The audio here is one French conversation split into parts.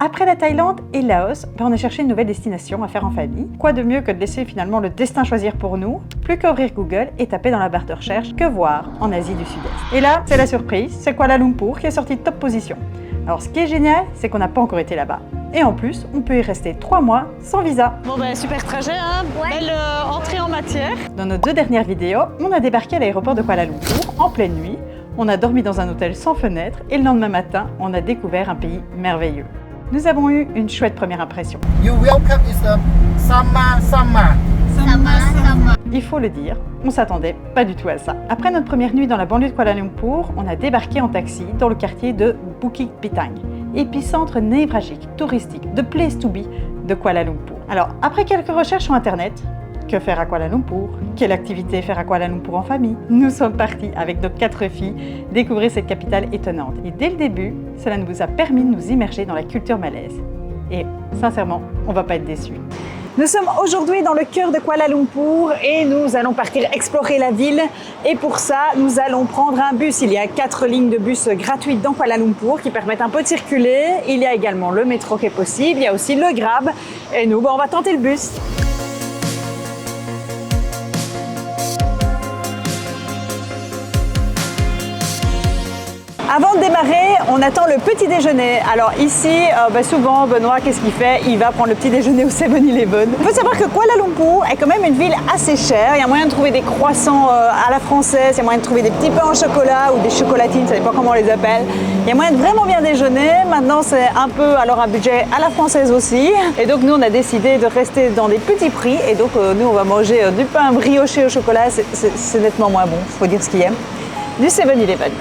Après la Thaïlande et Laos, on a cherché une nouvelle destination à faire en famille. Quoi de mieux que de laisser finalement le destin choisir pour nous? Plus qu'à ouvrir Google et taper dans la barre de recherche que voir en Asie du Sud-Est. Et là, c'est la surprise, c'est Kuala Lumpur qui est sorti de top position. Alors ce qui est génial, c'est qu'on n'a pas encore été là-bas. Et en plus, on peut y rester 3 mois sans visa. Bon ben super trajet, hein. Ouais. Belle entrée en matière. Dans nos 2 dernières vidéos, on a débarqué à l'aéroport de Kuala Lumpur en pleine nuit. On a dormi dans un hôtel sans fenêtre et le lendemain matin, on a découvert un pays merveilleux. Nous avons eu une chouette première impression. You welcome is a sama. Il faut le dire, on s'attendait pas du tout à ça. Après notre première nuit dans la banlieue de Kuala Lumpur, on a débarqué en taxi dans le quartier de Bukit Bintang, épicentre névralgique, touristique, the place to be de Kuala Lumpur. Alors, après quelques recherches sur internet, que faire à Kuala Lumpur? Quelle activité faire à Kuala Lumpur en famille? Nous sommes partis avec nos 4 filles découvrir cette capitale étonnante. Et dès le début, cela nous a permis de nous immerger dans la culture malaise. Et sincèrement, on va pas être déçus. Nous sommes aujourd'hui dans le cœur de Kuala Lumpur et nous allons partir explorer la ville. Et pour ça, nous allons prendre un bus. Il y a 4 lignes de bus gratuites dans Kuala Lumpur qui permettent un peu de circuler. Il y a également le métro qui est possible, il y a aussi le Grab. Et nous, on va tenter le bus. Avant de démarrer, on attend le petit déjeuner. Alors ici, souvent, Benoît, qu'est-ce qu'il fait? Il va prendre le petit déjeuner au 7-Eleven. Il faut savoir que Kuala Lumpur est quand même une ville assez chère. Il y a moyen de trouver des croissants à la française, il y a moyen de trouver des petits pains au chocolat ou des chocolatines, ça dépend comment on les appelle. Il y a moyen de vraiment bien déjeuner. Maintenant, c'est un peu alors un budget à la française aussi. Et donc nous, on a décidé de rester dans des petits prix. Et donc nous, on va manger du pain brioché au chocolat. C'est nettement moins bon, faut dire ce qu'il y a. Du 7-Eleven.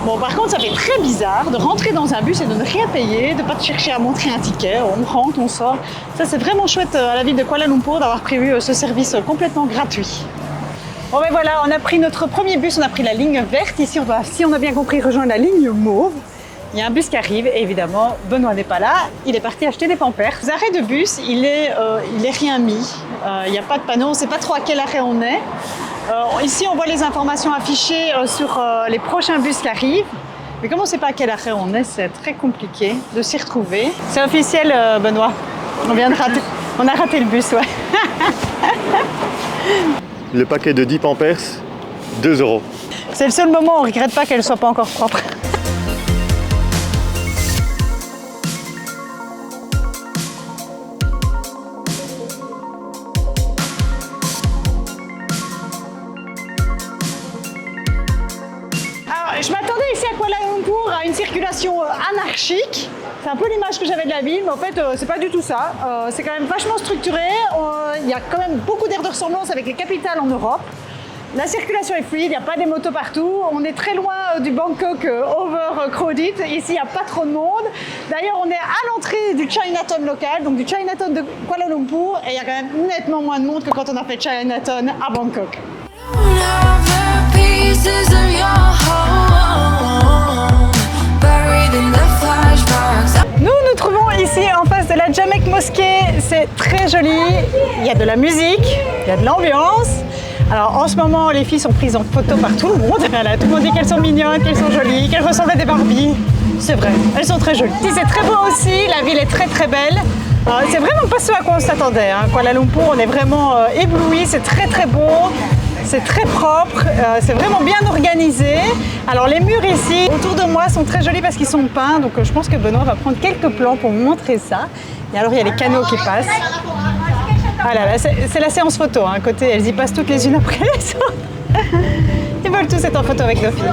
Bon, par contre, ça fait très bizarre de rentrer dans un bus et de ne rien payer, de ne pas te chercher à montrer un ticket. On rentre, on sort. Ça, c'est vraiment chouette à la ville de Kuala Lumpur d'avoir prévu ce service complètement gratuit. Bon, ben voilà, on a pris notre premier bus, on a pris la ligne verte. Ici, on doit, si on a bien compris, rejoindre la ligne mauve. Il y a un bus qui arrive et évidemment, Benoît n'est pas là. Il est parti acheter des Pampers. L'arrêt de bus, il est rien mis. Il n'y a pas de panneau, on ne sait pas trop à quel arrêt on est. Ici, on voit les informations affichées sur les prochains bus qui arrivent. Mais comme on ne sait pas à quel arrêt on est, c'est très compliqué de s'y retrouver. C'est officiel, Benoît. On vient de rater. On a raté le bus, ouais. Le paquet de 10 Pampers, 2 €. C'est le seul moment où on ne regrette pas qu'elle ne soit pas encore propre. Je m'attendais ici à Kuala Lumpur à une circulation anarchique. C'est un peu l'image que j'avais de la ville, mais en fait, c'est pas du tout ça. C'est quand même vachement structuré. Il y a quand même beaucoup d'aires de ressemblance avec les capitales en Europe. La circulation est fluide, il n'y a pas des motos partout. On est très loin du Bangkok overcrowded. Ici, il n'y a pas trop de monde. D'ailleurs, on est à l'entrée du Chinatown local, donc du Chinatown de Kuala Lumpur. Et il y a quand même nettement moins de monde que quand on a fait Chinatown à Bangkok. Nous nous trouvons ici en face de la Jamek Mosquée. C'est très joli. Il y a de la musique, il y a de l'ambiance. Alors en ce moment, les filles sont prises en photo par tout le monde. Voilà, tout le monde dit qu'elles sont mignonnes, qu'elles sont jolies, qu'elles ressemblent à des Barbies. C'est vrai, elles sont très jolies. Ici, c'est très beau aussi, la ville est très très belle. C'est vraiment pas ce à quoi on s'attendait. Kuala Lumpur, on est vraiment éblouis, c'est très très beau. C'est très propre, c'est vraiment bien organisé. Alors les murs ici, autour de moi, sont très jolis parce qu'ils sont peints. Donc je pense que Benoît va prendre quelques plans pour vous montrer ça. Et alors il y a les canaux qui passent. Voilà, là, c'est la séance photo. À côté, elles y passent toutes les unes après les autres. Ils veulent tous être en photo avec nos filles.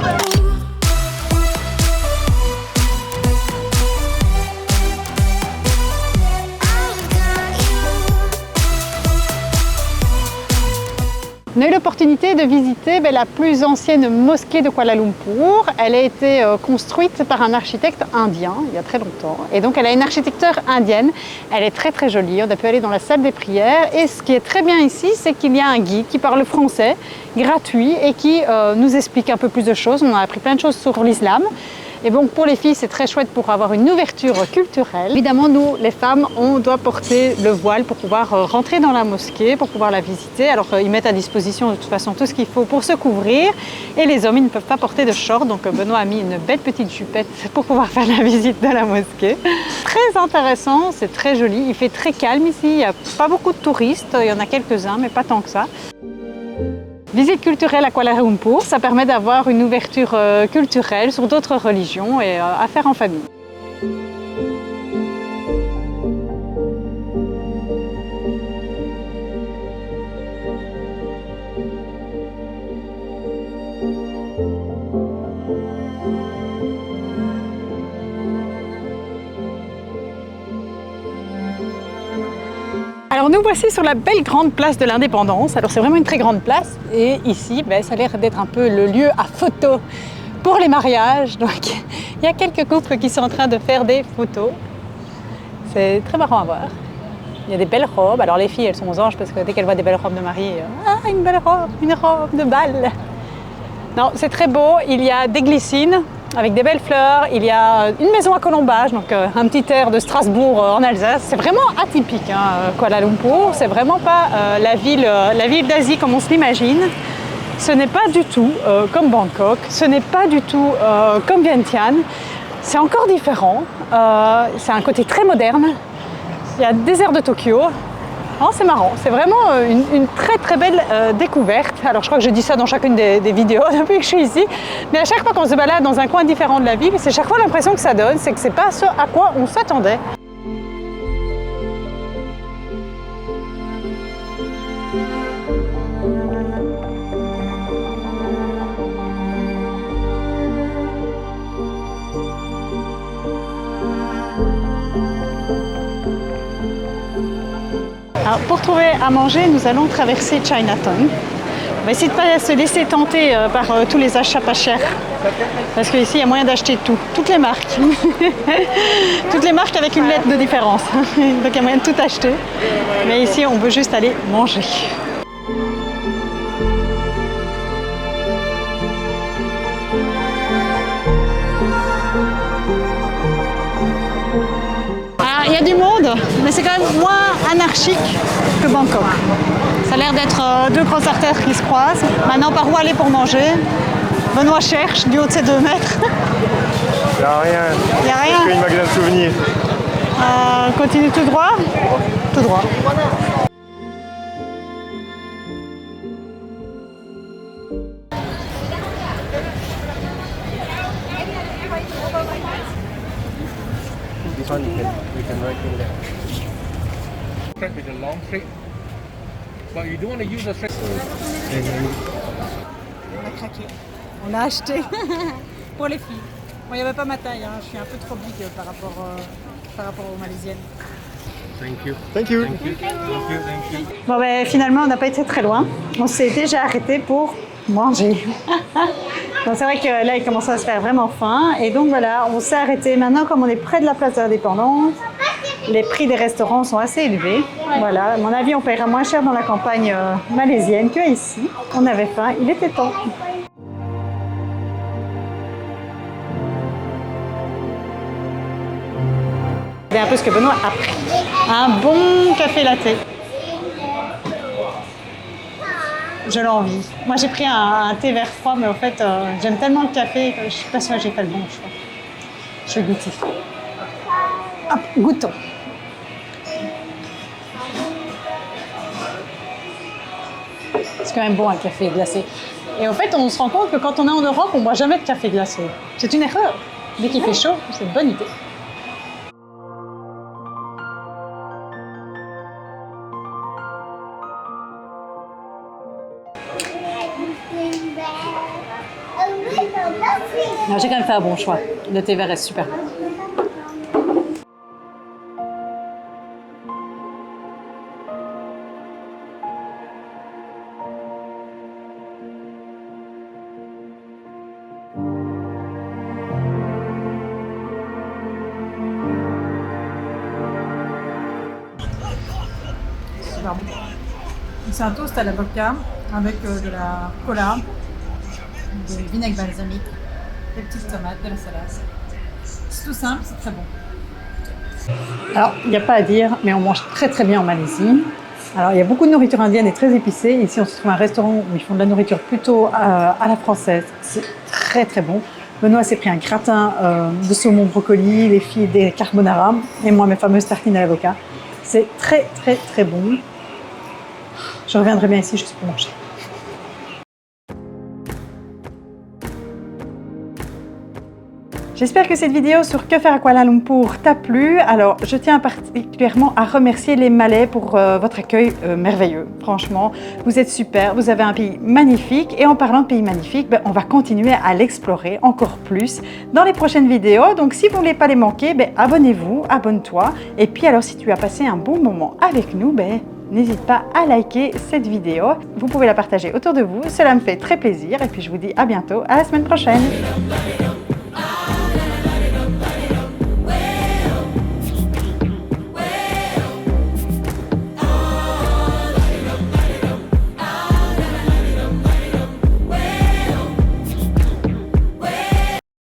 On a eu l'opportunité de visiter la plus ancienne mosquée de Kuala Lumpur. Elle a été construite par un architecte indien il y a très longtemps. Et donc elle a une architecture indienne. Elle est très très jolie. On a pu aller dans la salle des prières. Et ce qui est très bien ici, c'est qu'il y a un guide qui parle français, gratuit, et qui nous explique un peu plus de choses. On a appris plein de choses sur l'islam. Et donc pour les filles, c'est très chouette pour avoir une ouverture culturelle. Évidemment, nous, les femmes, on doit porter le voile pour pouvoir rentrer dans la mosquée, pour pouvoir la visiter. Alors ils mettent à disposition de toute façon tout ce qu'il faut pour se couvrir. Et les hommes, ils ne peuvent pas porter de short. Donc Benoît a mis une belle petite jupette pour pouvoir faire la visite de la mosquée. Très intéressant, c'est très joli. Il fait très calme ici. Il n'y a pas beaucoup de touristes. Il y en a quelques-uns, mais pas tant que ça. Visite culturelle à Kuala Lumpur, ça permet d'avoir une ouverture culturelle sur d'autres religions et à faire en famille. Alors nous voici sur la belle grande place de l'Indépendance. Alors c'est vraiment une très grande place et ici ça a l'air d'être un peu le lieu à photo pour les mariages. Donc il y a quelques couples qui sont en train de faire des photos. C'est très marrant à voir. Il y a des belles robes. Alors les filles elles sont aux anges parce que dès qu'elles voient des belles robes de mariée, ah une belle robe, une robe de bal. Non, c'est très beau. Il y a des glycines avec des belles fleurs, il y a une maison à colombage, donc un petit air de Strasbourg en Alsace. C'est vraiment atypique, Kuala Lumpur. C'est vraiment pas la ville d'Asie comme on se l'imagine. Ce n'est pas du tout comme Bangkok, ce n'est pas du tout comme Vientiane. C'est encore différent. C'est un côté très moderne. Il y a des airs de Tokyo. Oh, c'est marrant, c'est vraiment une très très belle découverte. Alors je crois que je dis ça dans chacune des vidéos depuis que je suis ici, mais à chaque fois qu'on se balade dans un coin différent de la ville, c'est chaque fois l'impression que ça donne, c'est que c'est pas ce à quoi on s'attendait. Alors, pour trouver à manger, nous allons traverser Chinatown. On va essayer de ne pas se laisser tenter par tous les achats pas chers. Parce qu'ici, il y a moyen d'acheter tout, toutes les marques. Toutes les marques avec une lettre de différence. Donc il y a moyen de tout acheter. Mais ici, on veut juste aller manger. Il y a du monde, mais c'est quand même moins anarchique que Bangkok. Ça a l'air d'être deux grosses artères qui se croisent. Maintenant, par où aller pour manger? Benoît cherche du haut de ses 2 mètres. Il n'y a rien. Il n'y a rien. Que une magasin de souvenirs. Continue tout droit? Tout droit. This one we can write in there. Straight with a long straight. But you don't want to use a straight. On a craqué. On a acheté pour les filles. Bon, il n'y avait pas ma taille, je suis un peu trop big par rapport aux Malaisiennes. Thank you. Thank you. Thank you. Thank you. Thank you. Bon, finalement, on n'a pas été très loin. On s'est déjà arrêté pour manger. Donc, c'est vrai que là, il commence à se faire vraiment faim. Et donc voilà, on s'est arrêté. Maintenant, comme on est près de la place de l'Indépendance, les prix des restaurants sont assez élevés. Voilà, à mon avis, on paiera moins cher dans la campagne malaisienne qu'ici. On avait faim, il était temps. C'est un peu ce que Benoît a pris. Un bon café latte. Je l'envie. Moi j'ai pris un thé vert froid, mais au fait j'aime tellement le café que je suis pas sûre que j'ai fait le bon choix. Je vais goûter. Hop, goûtons. C'est quand même bon un café glacé. Et au fait on se rend compte que quand on est en Europe, on ne boit jamais de café glacé. C'est une erreur. Dès qu'il fait chaud, c'est une bonne idée. J'ai quand même fait un bon choix. Le thé vert est super bon. Super bon. C'est un toast à l'avocat avec de la cola, du vinaigre balsamique. des petites tomates, de la salade. C'est tout simple, c'est très bon. Alors, il n'y a pas à dire, mais on mange très très bien en Malaisie. Alors, il y a beaucoup de nourriture indienne et très épicée. Ici, on se trouve à un restaurant où ils font de la nourriture plutôt à la française. C'est très très bon. Benoît s'est pris un gratin de saumon brocoli, les filles des carbonara et moi mes fameuses tartines à l'avocat. C'est très très très bon. Je reviendrai bien ici juste pour manger. J'espère que cette vidéo sur que faire à Kuala Lumpur t'a plu. Alors, je tiens particulièrement à remercier les Malais pour votre accueil merveilleux. Franchement, vous êtes super, vous avez un pays magnifique. Et en parlant de pays magnifique, on va continuer à l'explorer encore plus dans les prochaines vidéos. Donc, si vous ne voulez pas les manquer, abonnez-vous, abonne-toi. Et puis, alors, si tu as passé un bon moment avec nous, n'hésite pas à liker cette vidéo. Vous pouvez la partager autour de vous, cela me fait très plaisir. Et puis, je vous dis à bientôt, à la semaine prochaine.